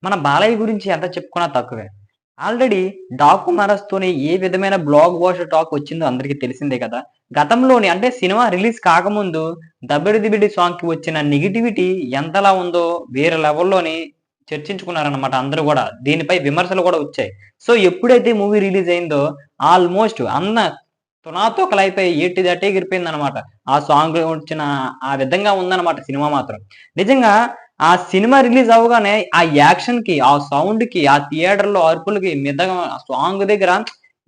మన బాలయ్య గురించి ఎంత చెప్పుకున్నా తక్కువే. ఆల్రెడీ 'డాకుమారస్‌తోని' ఏ విధమైన బ్లాక్ బస్టర్ టాక్ వచ్చిందో అందరికీ తెలిసిందే కదా! గతంలోని అంటే సినిమా రిలీజ్ కాకముందు 'దబిడి దిబిడి' సాంగ్‌కి వచ్చిన నెగటివిటీ ఎంతలా ఉందో వేరే లెవెల్‌లోని చర్చించుకున్నారన్నమాట అందరూ గూడా. దీనిపై విమర్శలు గూడా వచ్చాయి. సో, ఎప్పుడైతే మూవీ రిలీజ్ అయిందో ఆల్‌మోస్ట్ తునాతునకలైపోయి ఎట్టిదట్టే ఎగిరిపోయిందన్నమాట. ఆ సాంగ్ వచ్చిన ఆ విధంగా ఉందన్నమాట సినిమా మాత్రం. నిజంగా ఆ సినిమా రిలీజ్ అవ్వగానే ఆ యాక్షన్‌కి, ఆ సౌండ్‌కి, ఆ థియేటర్‌లో అరుపులకి ఆ సాంగ్ దగ్గర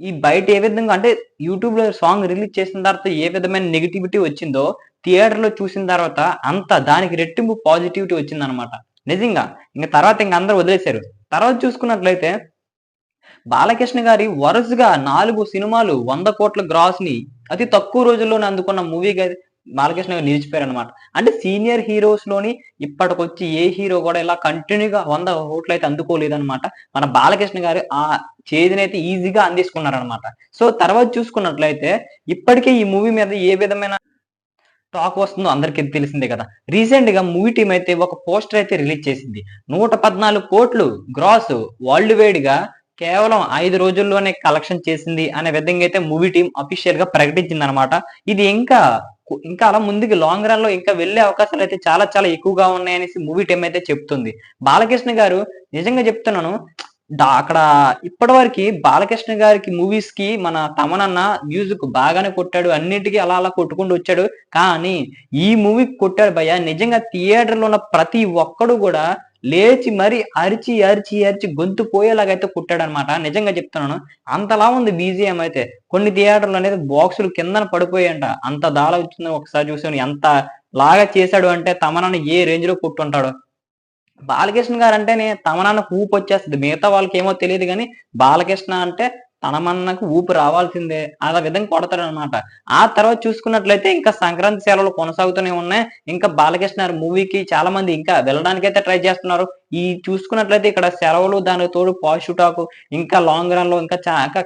ఈ బయట ఏ విధంగా అంటే యూట్యూబ్‌లో సాంగ్ రిలీజ్ చేసిన తర్వాత ఏ విధమైన నెగటివిటీ వచ్చిందో, థియేటర్‌లో చూసిన తర్వాత దానికి రెట్టింపు పాజిటివిటీ వచ్చిందనమాట. నిజంగా. తర్వాత అందరూ వదిలేసారు. తర్వాత చూసుకున్నట్లయితే బాలకృష్ణ గారి వరుసగా 4 సినిమాలు 100,00,00,000 గ్రాస్‌ని అతి తక్కువ రోజుల్లోనే అందుకున్న మూవీగా బాలకృష్ణ గారు నిలిచిపోయారనమాట. అంటే సీనియర్ హీరోస్‌లోని ఇప్పటికొచ్చి ఏ హీరో గూడా ఇలా కంటిన్యూ‌గా 100,00,00,000 అయితే అందుకోలేదనమాట. మన బాలకృష్ణ గారు ఆ చేదునైతే ఈజీగా అందిసుకున్నారనమాట. సో, తర్వాత చూసుకున్నట్లయితే ఇప్పటికే ఈ మూవీ మీద ఏ విధమైన టాక్ వస్తుందో అందరికి తెలిసిందే కదా! రీసెంట్‌గా మూవీ టీమ్ అయితే ఒక పోస్టర్ అయితే రిలీజ్ చేసింది. 114,00,00,000 గ్రాస్ వరల్డ్ వైడ్‌గా కేవలం 5 రోజుల్లోనే కలెక్షన్ చేసింది అనే విధంగా అయితే మూవీ టీమ్ అఫీషియల్‌గా ప్రకటించిందనమాట. ఇది ఇంకా అలా ముందుకు లాంగ్ రన్‌లో ఇంకా వెళ్ళే అవకాశాలయితే చాలా చాలా ఎక్కువగా ఉన్నాయనేసి మూవీ టీమ్ అయితే చెప్తుంది. బాలకృష్ణ గారు నిజంగా చెప్తున్నాను అక్కడ ఇప్పటివరకి బాలకృష్ణ గారికి మూవీస్‌కి మన తమనన్న మ్యూజిక్ బాగానే కొట్టాడు. అన్నిటికి అలా అలా కొట్టుకుంటూ వచ్చాడు. కానీ ఈ మూవీకి కొట్టాడు భయ్యా. నిజంగా థియేటర్‌లో ఉన్న ప్రతి ఒక్కడు గూడా లేచి మరి అరిచి, అరిచి, అరిచి గొంతు పోయేలాగైతే కొట్టాడన్నమాట. నిజంగా చెప్తున్నాను. అంతలా ఉంది బీజీఎం అయితే. కొన్ని థియేటర్‌లో అనేది బాక్సులు కిందన పడిపోయాయంట. అంత దాళ వచ్చిందో ఒకసారి చూసాను. ఎంత లాగా చేశాడు అంటే తమనన్న ఏ రేంజ్‌లో కొట్టుంటాడో. బాలకృష్ణ గారంటేనే తమన్నాకు ఊపొచ్చేస్తది. మిగతా వాళ్ళకేమో తెలీదు గానీ, బాలకృష్ణ అంటే తమన్నాకు ఊపు రావాల్సిందే. అలా విధంగా కొడతాడనమాట. ఆ తర్వాత చూసుకున్నట్లయితే ఇంకా సంక్రాంతి సెలవులు కొనసాగుతూనే ఉన్నాయి. ఇంకా బాలకృష్ణ గారి మూవీకి చాలా మంది ఇంకా వెళ్ళడానికైతే ట్రై చేస్తున్నారు. చూసుకున్నట్లయితే ఇక్కడ సెలవులు దానికి తోడు పాజిటివ్ టాక్ ఇంకా లాంగ్ రన్‌లో ఇంకా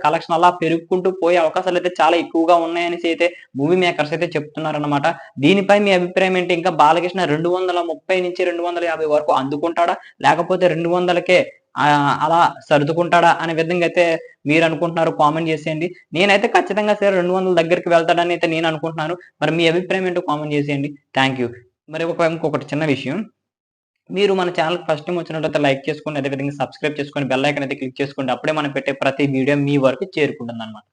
కలెక్షన్ అలా పెరుగుకుంటూ పోయే అవకాశాలైతే చాలా ఎక్కువగా ఉన్నాయనేసి అయితే మూవీ మేకర్స్ అయితే చెప్తున్నారనమాట. దీనిపై మీ అభిప్రాయం ఏంటి? ఇంకా బాలకృష్ణ 230-250 వరకు అందుకుంటాడా? లేకపోతే 200కే అలా సర్దుకుంటాడా? అనే విధంగా అయితే మీరనుకుంటున్నారో కామెంట్ చేసేయండి. నేనైతే ఖచ్చితంగా సరే 200 దగ్గరికి వెళ్తాడని అయితే నేను అనుకుంటున్నాను. మరి మీ అభిప్రాయం ఏంటో కామెంట్ చేసేయండి. Thank you. మరి ఇంకొకటి చిన్న విషయం. మీరు మన ఛానెల్‌కి ఫస్ట్ టైమ్ వచ్చినట్లయితే లైక్ చేసుకోండి. అదే విధంగా సబ్స్క్రైబ్ చేసుకొని బెల్ ఐకాన్ అయితే క్లిక్ చేసుకోండి. అప్పుడే మనం పెట్టే ప్రతి వీడియో మీ వరకు చేరుకుంటుందన్నమాట.